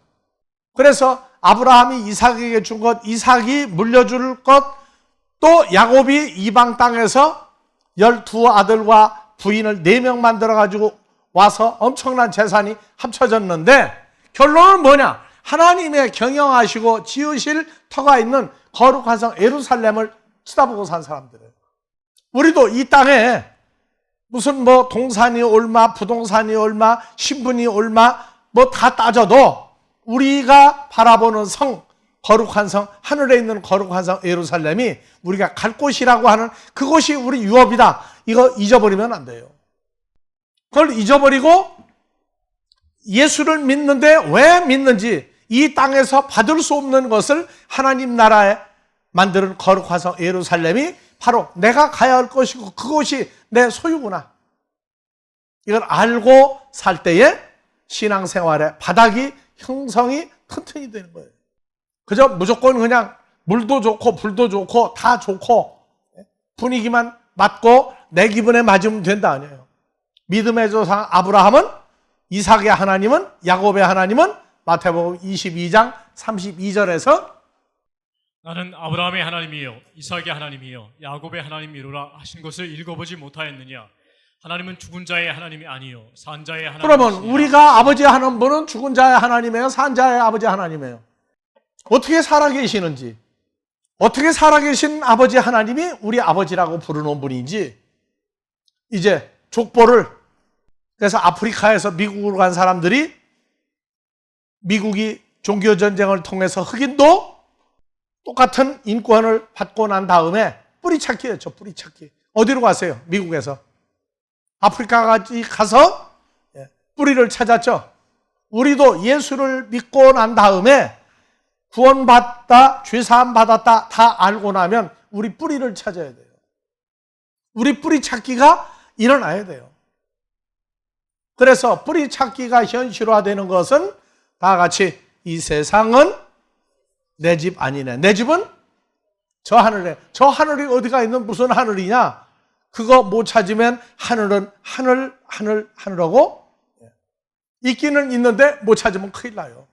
그래서 아브라함이 이삭에게 준 것, 이삭이 물려줄 것, 또 야곱이 이방 땅에서 12아들과 부인을 4명 만들어가지고 와서 엄청난 재산이 합쳐졌는데 결론은 뭐냐? 하나님의 경영하시고 지으실 터가 있는 거룩한 성 예루살렘을 쳐다보고 산 사람들이에요. 우리도 이 땅에 무슨 뭐 동산이 얼마, 부동산이 얼마, 신분이 얼마 뭐 다 따져도 우리가 바라보는 성, 거룩한 성, 하늘에 있는 거룩한 성 예루살렘이 우리가 갈 곳이라고 하는 그곳이 우리 유업이다. 이거 잊어버리면 안 돼요. 그걸 잊어버리고 예수를 믿는데 왜 믿는지 이 땅에서 받을 수 없는 것을 하나님 나라에 만드는 거룩한 성 예루살렘이 바로 내가 가야 할 것이고 그것이 내 소유구나. 이걸 알고 살 때에 신앙생활의 바닥이 형성이 튼튼히 되는 거예요. 그저 무조건 그냥 물도 좋고 불도 좋고 다 좋고 분위기만 맞고 내 기분에 맞으면 된다 아니에요. 믿음의 조상 아브라함은, 이삭의 하나님은, 야곱의 하나님은 마태복음 22장 32절에서 나는 아브라함의 하나님이요 이삭의 하나님이요 야곱의 하나님이로라 하신 것을 읽어보지 못하였느냐. 하나님은 죽은 자의 하나님이 아니요 산 자의 하나님이시니라. 그러면 우리가 아버지 하는 분은 죽은 자의 하나님이에요, 산 자의 아버지 하나님이에요. 어떻게 살아계시는지, 어떻게 살아계신 아버지 하나님이 우리 아버지라고 부르는 분인지 이제 족보를, 그래서 아프리카에서 미국으로 간 사람들이 미국이 종교전쟁을 통해서 흑인도 똑같은 인권을 받고 난 다음에 뿌리찾기였죠. 뿌리찾기. 어디로 가세요? 미국에서. 아프리카까지 가서 뿌리를 찾았죠. 우리도 예수를 믿고 난 다음에 구원받다, 죄사함 받았다 다 알고 나면 우리 뿌리를 찾아야 돼요. 우리 뿌리 찾기가 일어나야 돼요. 그래서 뿌리 찾기가 현실화되는 것은 다 같이 이 세상은 내 집 아니네. 내 집은 저 하늘에. 저 하늘이 어디가 있는 무슨 하늘이냐? 그거 못 찾으면 하늘은 하늘하고 있기는 있는데 못 찾으면 큰일 나요.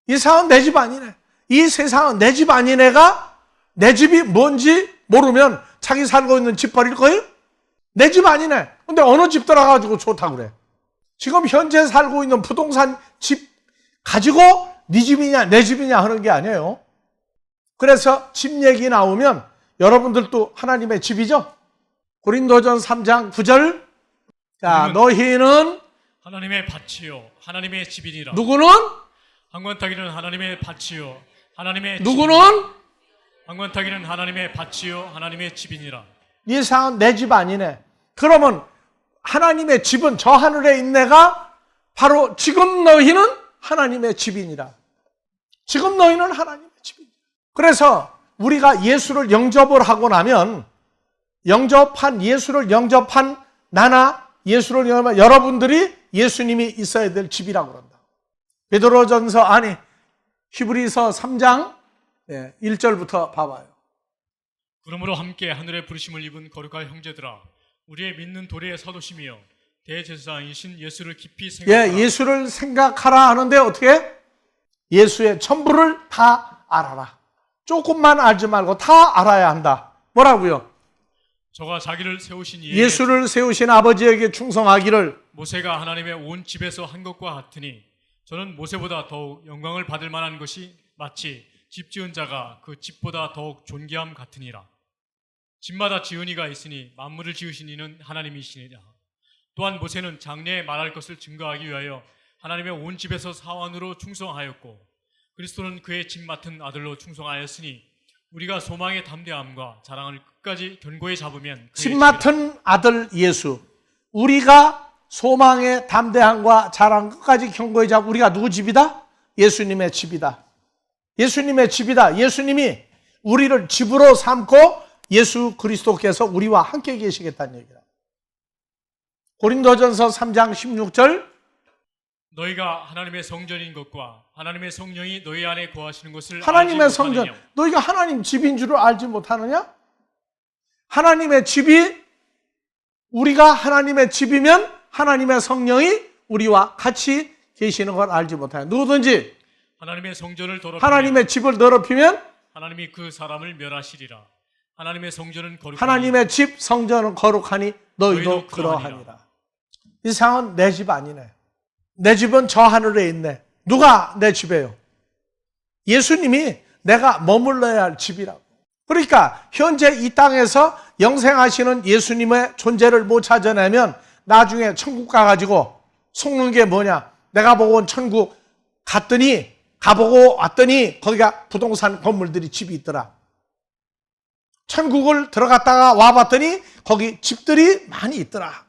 이 세상은 내 집 아니네. 이 세상은 내 집 아니네가 내 집이 뭔지 모르면 자기 살고 있는 집 버릴 거예요? 내 집 아니네. 근데 어느 집 들어가가지고 좋다고 그래. 지금 현재 살고 있는 부동산 집 가지고 네 집이냐 내 집이냐 하는 게 아니에요. 그래서 집 얘기 나오면 여러분들도 하나님의 집이죠. 고린도전 3장 9절. 자, 너희는 하나님의 밭이요 하나님의 집이니라. 누구는? 한권타기는 하나님의 밭이요 하나님의 누구는? 한권타기는 하나님의 밭이요 하나님의 집이니라. 이 세상은 내 집 아니네. 그러면 하나님의 집은 저 하늘에 있네가 바로 지금 너희는 하나님의 집이니라. 지금 너희는 하나님의 집이니라. 그래서 우리가 예수를 영접을 하고 나면 예수를 영접한 나나 예수를 영접한 여러분들이 예수님이 있어야 될 집이라고 그런다. 베드로전서 히브리서 3장 1절부터 봐봐요. 그러므로 함께 하늘의 부르심을 입은 거룩한 형제들아, 우리의 믿는 도리의 사도심이여 대제사장이신 예수를 깊이 생각하라. 예수를 생각하라 하는데 어떻게? 예수의 전부를 다 알아라. 조금만 알지 말고 다 알아야 한다. 뭐라고요? 저가 자기를 세우신 이에게 예수를 세우신 아버지에게 충성하기를 모세가 하나님의 온 집에서 한 것과 같으니 저는 모세보다 더욱 영광을 받을 만한 것이 마치 집 지은 자가 그 집보다 더욱 존귀함 같으니라. 집마다 지은이가 있으니 만물을 지으신 이는 하나님이시니라. 또한 모세는 장래에 말할 것을 증거하기 위하여 하나님의 온 집에서 사원으로 충성하였고 그리스도는 그의 집 맡은 아들로 충성하였으니 우리가 소망의 담대함과 자랑을 끝까지 견고히 잡으면 집 맡은 아들 예수, 우리가 소망의 담대함과 자랑 끝까지 견고히 잡고 우리가 누구 집이다? 예수님의 집이다. 예수님의 집이다. 예수님이 우리를 집으로 삼고 예수 그리스도께서 우리와 함께 계시겠다는 얘기다. 고린도전서 3장 16절. 너희가 하나님의 성전인 것과 하나님의 성령이 너희 안에 거하시는 것을 하나님의 알지 성전, 못하느냐? 너희가 하나님 집인 줄을 알지 못하느냐? 하나님의 집이, 우리가 하나님의 집이면 하나님의 성령이 우리와 같이 계시는 걸 알지 못하냐? 누구든지 하나님의 성전을 더럽히면 하나님의 집을 더럽히면 하나님이 그 사람을 멸하시리라. 하나님의 성전은 거룩하니 하나님의 집 성전은 거룩하니 너희도 너희도 그러하니라. 이 세상은 내 집 아니네. 내 집은 저 하늘에 있네. 누가 내 집이에요? 예수님이 내가 머물러야 할 집이라고. 그러니까 현재 이 땅에서 영생하시는 예수님의 존재를 못 찾아내면 나중에 천국 가가지고 속는 게 뭐냐? 내가 보고 온 천국 가보고 왔더니 거기가 부동산 건물들이 집이 있더라. 천국을 들어갔다가 와봤더니 거기 집들이 많이 있더라.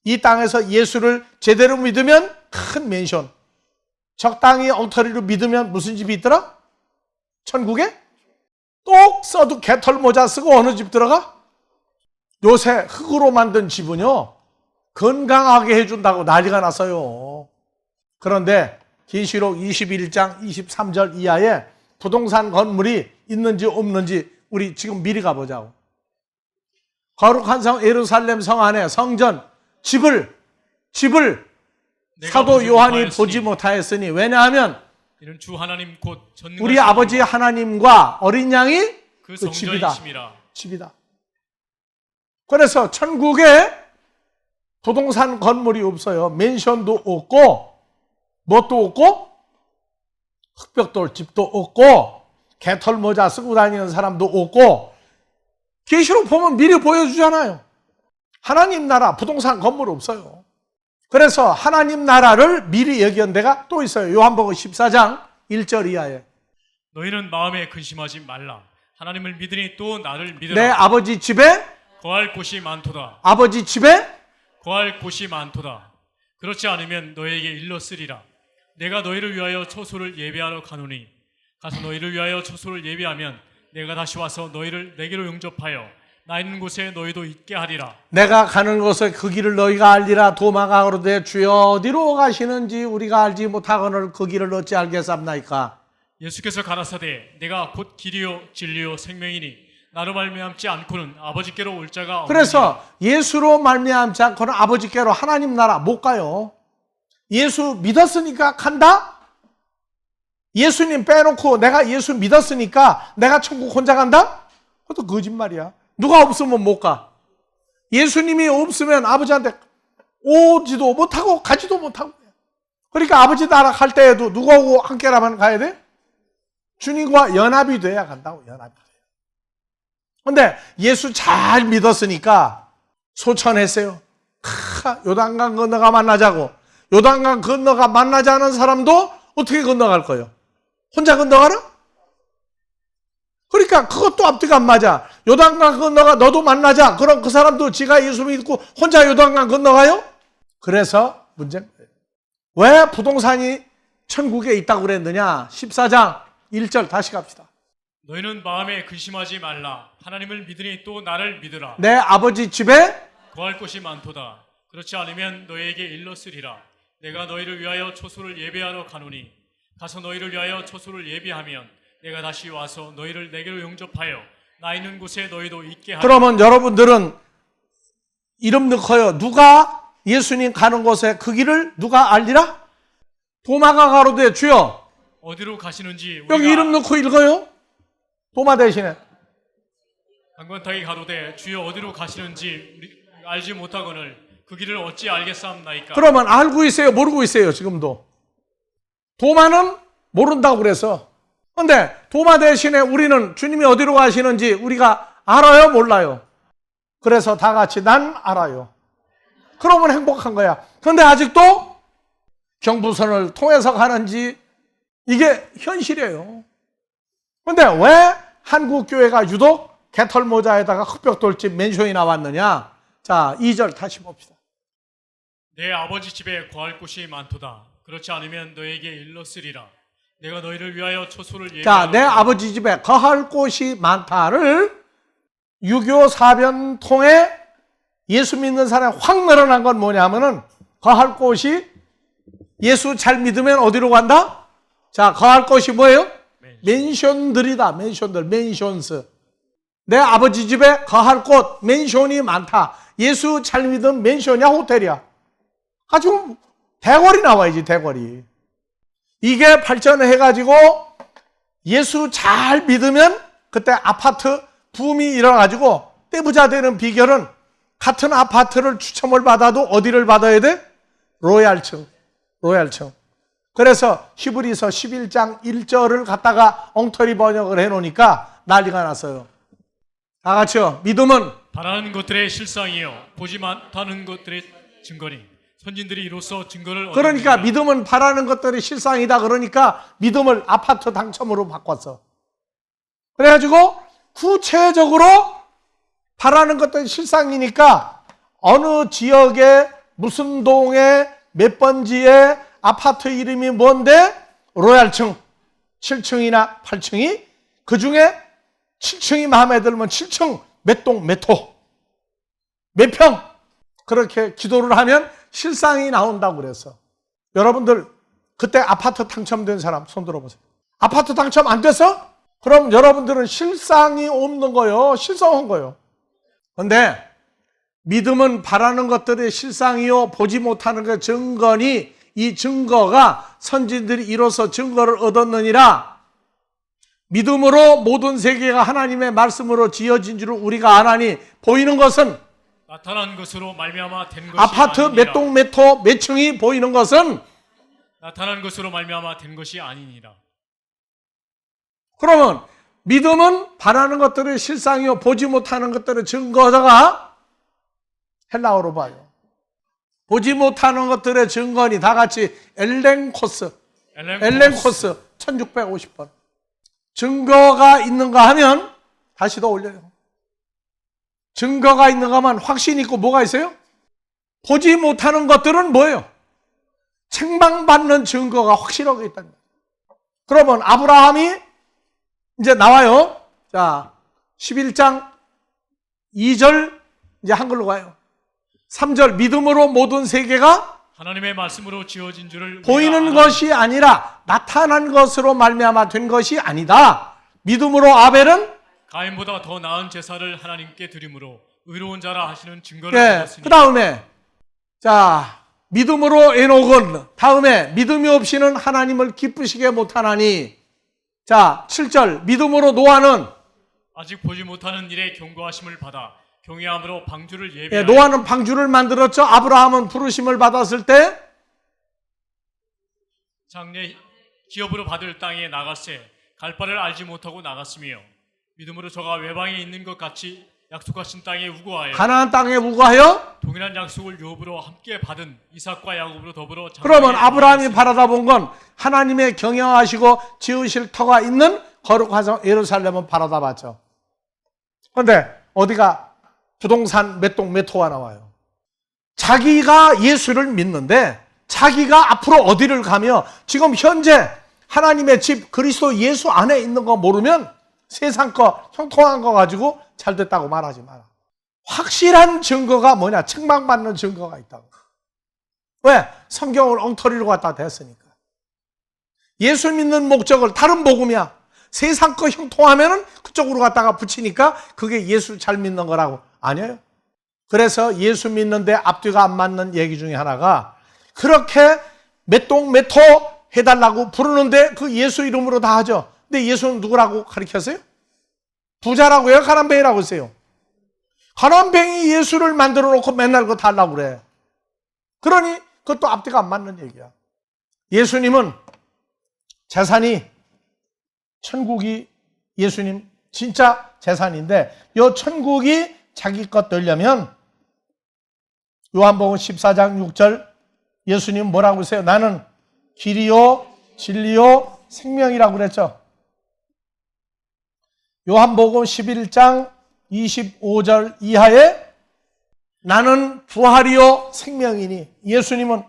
이 땅에서 예수를 제대로 믿으면 큰 맨션, 적당히 엉터리로 믿으면 무슨 집이 있더라? 천국에? 똑 써도 개털 모자 쓰고 어느 집 들어가? 요새 흙으로 만든 집은요, 건강하게 해준다고 난리가 났어요. 그런데 계시록 21장 23절 이하에 부동산 건물이 있는지 없는지 우리 지금 미리 가보자고. 거룩한 성 예루살렘 성 안에 성전 집을 사도 요한이 보지 못하였으니, 왜냐하면 이는 주 하나님 곧 전능하신 우리 아버지 하나님과 어린 양이 그 그 성전이심이라. 집이다. 그래서 천국에 부동산 건물이 없어요. 맨션도 없고, 뭣도 없고, 흑벽돌 집도 없고, 개털 모자 쓰고 다니는 사람도 없고. 계시록 보면 미리 보여주잖아요. 하나님 나라 부동산 건물 없어요. 그래서 하나님 나라를 미리 얘기한 데가 또 있어요. 요한복음 14장 1절 이하에. 너희는 마음에 근심하지 말라. 하나님을 믿으니 또 나를 믿으라. 내 아버지 집에 거할 곳이 많도다. 아버지 집에 거할 곳이 많도다. 그렇지 않으면 너희에게 일렀으리라. 내가 너희를 위하여 처소를 예비하러 가노니, 가서 너희를 위하여 처소를 예비하면 내가 다시 와서 너희를 내게로 영접하여 나 있는 곳에 너희도 있게 하리라. 내가 가는 곳에 그 길을 너희가 알리라. 도마가 가로되 주여 어디로 가시는지 우리가 알지 못하거늘 그 길을 어찌 알겠삼나이까. 예수께서 가라사대 내가 곧 길이요 진리요 생명이니 나로 말미암지 않고는 아버지께로 올 자가 없느니라. 그래서 예수로 말미암지 않고는 아버지께로 하나님 나라 못 가요. 예수 믿었으니까 간다? 예수님 빼놓고 내가 예수 믿었으니까 내가 천국 혼자 간다? 그것도 거짓말이야. 누가 없으면 못 가. 예수님이 없으면 아버지한테 오지도 못하고 가지도 못하고. 그러니까 아버지 나라 갈 때에도 누구하고 함께라면 가야 돼? 주님과 연합이 돼야 간다고. 연합이 돼요. 근데 예수 잘 믿었으니까 소천했어요. 요단강 건너가 만나자고. 요단강 건너가 만나자는 사람도 어떻게 건너갈 거예요? 혼자 건너가라? 그러니까 그것도 앞뒤가 안 맞아. 요단강 건너가 너도 만나자. 그럼 그 사람도 지가 예수 믿고 혼자 요단강 건너가요? 그래서 문제인 거예요. 왜 부동산이 천국에 있다고 그랬느냐? 14장 1절 다시 갑시다. 너희는 마음에 근심하지 말라. 하나님을 믿으니 또 나를 믿으라. 내 아버지 집에 거할 곳이 많도다. 그렇지 않으면 너희에게 일렀으리라. 내가 너희를 위하여 초소를 예배하러 가노니, 가서 너희를 위하여 초소를 예비하면 내가 다시 와서 너희를 내게로 영접하여 나 있는 곳에 너희도 있게 하리라. 그러면 여러분들은 이름 넣고요. 누가 예수님 가는 곳에 그 길을 누가 알리라? 도마가 가로되 주여. 어디로 가시는지 여기 이름 넣고 읽어요. 도마 대신에. 강권타기 가로되 주여 어디로 가시는지 알지 못하거늘 그 길을 어찌 알겠사옵나이까. 그러면 알고 있어요? 모르고 있어요? 지금도. 도마는 모른다고 그래서. 근데 도마 대신에 우리는 주님이 어디로 가시는지 우리가 알아요? 몰라요? 그래서 다 같이 난 알아요. 그러면 행복한 거야. 근데 아직도 경부선을 통해서 가는지 이게 현실이에요. 근데 왜 한국교회가 유독 개털모자에다가 흑벽돌집 맨션이 나왔느냐? 자, 2절 다시 봅시다. 내 아버지 집에 거할 곳이 많도다. 그렇지 않으면 너에게 일렀으리라. 내가 너희를 위하여 초소를 예비하러 자, 내 아버지 집에 거할 곳이 많다를 유교 사변 통해 예수 믿는 사람이 확 늘어난 건 뭐냐면은 거할 곳이 예수 잘 믿으면 어디로 간다? 자, 거할 곳이 뭐예요? 맨션들이다. 맨션들, 맨션스. 내 아버지 집에 거할 곳, 맨션이 많다. 예수 잘 믿으면 맨션이야, 호텔이야? 아주 대궐이 나와야지, 대궐이. 이게 발전해가지고 예수 잘 믿으면 그때 아파트 붐이 일어나가지고 떼부자 되는 비결은 같은 아파트를 추첨을 받아도 어디를 받아야 돼? 로얄층. 로얄층. 그래서 히브리서 11장 1절을 갖다가 엉터리 번역을 해놓으니까 난리가 났어요. 다 같이요. 믿음은 바라는 것들의 실상이요 보지 못하는 것들의 증거니 선진들이 이로써 증거를 그러니까 얻느니라. 믿음은 바라는 것들이 실상이다. 그러니까 믿음을 아파트 당첨으로 바꿨어. 그래가지고 구체적으로 바라는 것들이 실상이니까 어느 지역에 무슨 동에 몇 번지에 아파트 이름이 뭔데 로얄층 7층이나 8층이 그중에 7층이 마음에 들면 7층 몇 동 몇 호 몇 평 그렇게 기도를 하면 실상이 나온다고 그래서 여러분들 그때 아파트 당첨된 사람 손 들어보세요. 아파트 당첨 안 됐어? 그럼 여러분들은 실상이 없는 거예요. 실성한 거예요. 그런데 믿음은 바라는 것들의 실상이요 보지 못하는 것 증거니 이 증거가 선진들이 이로써 증거를 얻었느니라. 믿음으로 모든 세계가 하나님의 말씀으로 지어진 줄을 우리가 아나니 보이는 것은 나타난 것으로 말미암아 된 것이 아파트 아니니라. 몇 동 몇 호 몇 층이 보이는 것은 나타난 것으로 말미암아 된 것이 아니니라. 그러면 믿음은 바라는 것들의 실상이요 보지 못하는 것들의 증거다가 헬라어로 봐요. 보지 못하는 것들의 증거니 다 같이 엘렌코스 1650번. 증거가 있는가 하면 다시 더 올려요. 증거가 있는가 하면 확신이 있고 뭐가 있어요? 보지 못하는 것들은 뭐예요? 책망받는 증거가 확실하게 있다는 거예요. 그러면 아브라함이 이제 나와요. 자, 11장 2절 이제 한글로 가요. 3절 믿음으로 모든 세계가 하나님의 말씀으로 지어진 줄을 보이는 것이 아니라 나타난 것으로 말미암아 된 것이 아니다. 믿음으로 아벨은 가인보다 더 나은 제사를 하나님께 드림으로 의로운 자라 하시는 증거를 얻었으니. 그 다음에 자 믿음으로 에녹은 다음에 믿음이 없이는 하나님을 기쁘시게 못하나니. 자 7절 믿음으로 노아는 아직 보지 못하는 일에 경고하심을 받아 경외함으로 방주를 예비하여. 노아는 방주를 만들었죠. 아브라함은 부르심을 받았을 때 장래 기업으로 받을 땅에 나갔세 갈 바를 알지 못하고 나갔으며 믿음으로 저가 외방에 있는 것 같이 약속하신 땅에 우고하여 가나안 땅에 우거하여 동일한 약속을 유업으로 함께 받은 이삭과 야곱으로 더불어. 그러면 아브라함이 바라다 본 건 하나님의 경영하시고 지으실 터가 있는 거룩한 성 예루살렘은 바라다 봤죠. 그런데 어디가 부동산 몇 동 몇 호가 나와요. 자기가 예수를 믿는데 자기가 앞으로 어디를 가며 지금 현재 하나님의 집 그리스도 예수 안에 있는 거 모르면 세상 거 형통한 거 가지고 잘 됐다고 말하지 마라. 확실한 증거가 뭐냐? 책망받는 증거가 있다고. 왜? 성경을 엉터리로 갖다 댔으니까. 예수 믿는 목적을 다른 복음이야. 세상 거 형통하면은 그쪽으로 갖다가 붙이니까 그게 예수 잘 믿는 거라고. 아니에요. 그래서 예수 믿는데 앞뒤가 안 맞는 얘기 중에 하나가 그렇게 몇 동 몇 호 해달라고 부르는데 그 예수 이름으로 다 하죠. 근데 예수는 누구라고 가르쳤어요? 부자라고요? 가난뱅이라고 했어요? 가난뱅이 예수를 만들어 놓고 맨날 그거 달라고 그래. 그러니 그것도 앞뒤가 안 맞는 얘기야. 예수님은 재산이 천국이 예수님 진짜 재산인데 이 천국이 자기 것 되려면 요한복음 14장 6절 예수님 뭐라고 하세요? 나는 길이요 진리요 생명이라고 그랬죠. 요한복음 11장 25절 이하에 나는 부활이요 생명이니 예수님은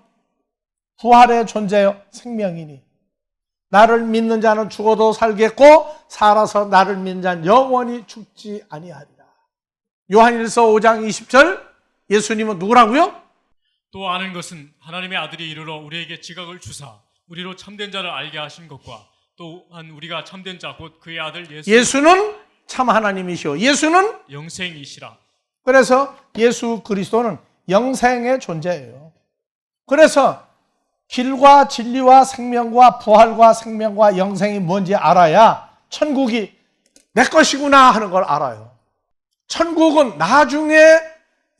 부활의 존재요 생명이니 나를 믿는 자는 죽어도 살겠고 살아서 나를 믿는 자는 영원히 죽지 아니하리라. 요한일서 5장 20절 예수님은 누구라고요? 또 아는 것은 하나님의 아들이 이르러 우리에게 지각을 주사 우리로 참된 자를 알게 하신 것과 또한 우리가 참된 자 곧 그의 아들 예수는 참 하나님이시오. 예수는 영생이시라. 그래서 예수 그리스도는 영생의 존재예요. 그래서 길과 진리와 생명과 부활과 생명과 영생이 뭔지 알아야 천국이 내 것이구나 하는 걸 알아요. 천국은 나중에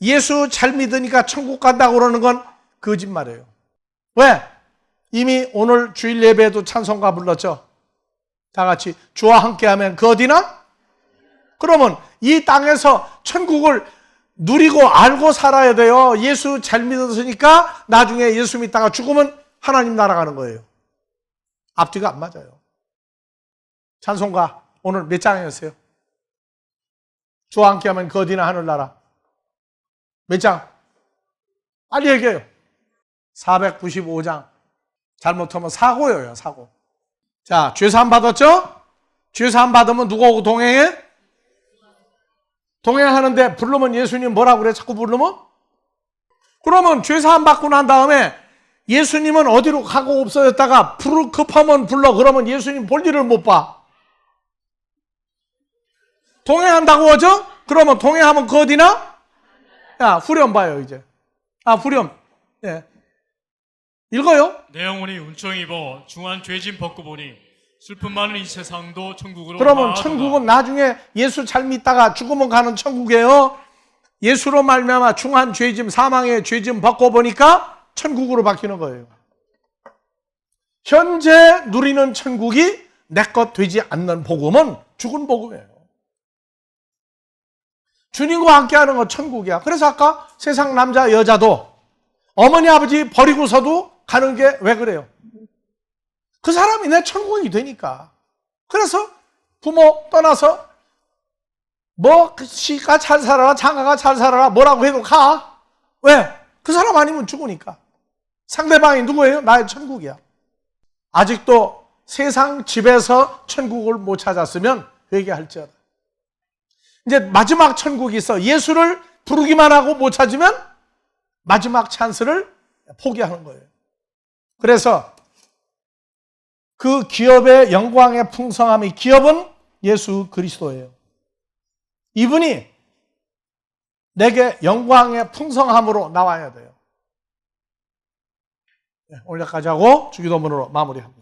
예수 잘 믿으니까 천국 간다고 그러는 건 거짓말이에요. 왜? 이미 오늘 주일 예배에도 찬송가 불렀죠. 다 같이 주와 함께하면 그 어디나? 그러면 이 땅에서 천국을 누리고 알고 살아야 돼요. 예수 잘 믿었으니까 나중에 예수 믿다가 죽으면 하나님 나라 가는 거예요. 앞뒤가 안 맞아요. 찬송가 오늘 몇 장이었어요? 주와 함께하면 그 어디나 하늘나라. 몇 장? 빨리 얘기해요. 495장. 잘못하면 사고예요, 사고. 자, 죄사함 받았죠? 죄사함 받으면 누구하고 동행해? 동행하는데 부르면 예수님 뭐라고 그래? 자꾸 부르면? 그러면 죄사함 받고 난 다음에 예수님은 어디로 가고 없어졌다가 급하면 불러. 그러면 예수님 볼 일을 못 봐. 동행한다고 하죠? 그러면 동행하면 그 어디나? 야, 후렴 봐요, 이제. 후렴. 예. 읽어요. 내 영혼이 운총 입어 중한 죄짐 벗고 보니 슬픔 많은 이 세상도 천국으로 그러면 나아가다. 천국은 나중에 예수 잘 믿다가 죽으면 가는 천국이에요. 예수로 말미암아 중한 죄짐, 사망의 죄짐 벗고 보니까 천국으로 바뀌는 거예요. 현재 누리는 천국이 내 것 되지 않는 복음은 죽은 복음이에요. 주님과 함께하는 건 천국이야. 그래서 아까 세상 남자 여자도 어머니 아버지 버리고서도 가는 게 왜 그래요? 그 사람이 내 천국이 되니까. 그래서 부모 떠나서 뭐 시가 잘 살아라, 장가가 잘 살아라 뭐라고 해도 가. 왜? 그 사람 아니면 죽으니까. 상대방이 누구예요? 나의 천국이야. 아직도 세상 집에서 천국을 못 찾았으면 회개할지어다. 이제 마지막 천국이 있어. 예수를 부르기만 하고 못 찾으면 마지막 찬스를 포기하는 거예요. 그래서 그 기업의 영광의 풍성함이, 기업은 예수 그리스도예요. 이분이 내게 영광의 풍성함으로 나와야 돼요. 오늘 여기까지 하고 주기도문으로 마무리합니다.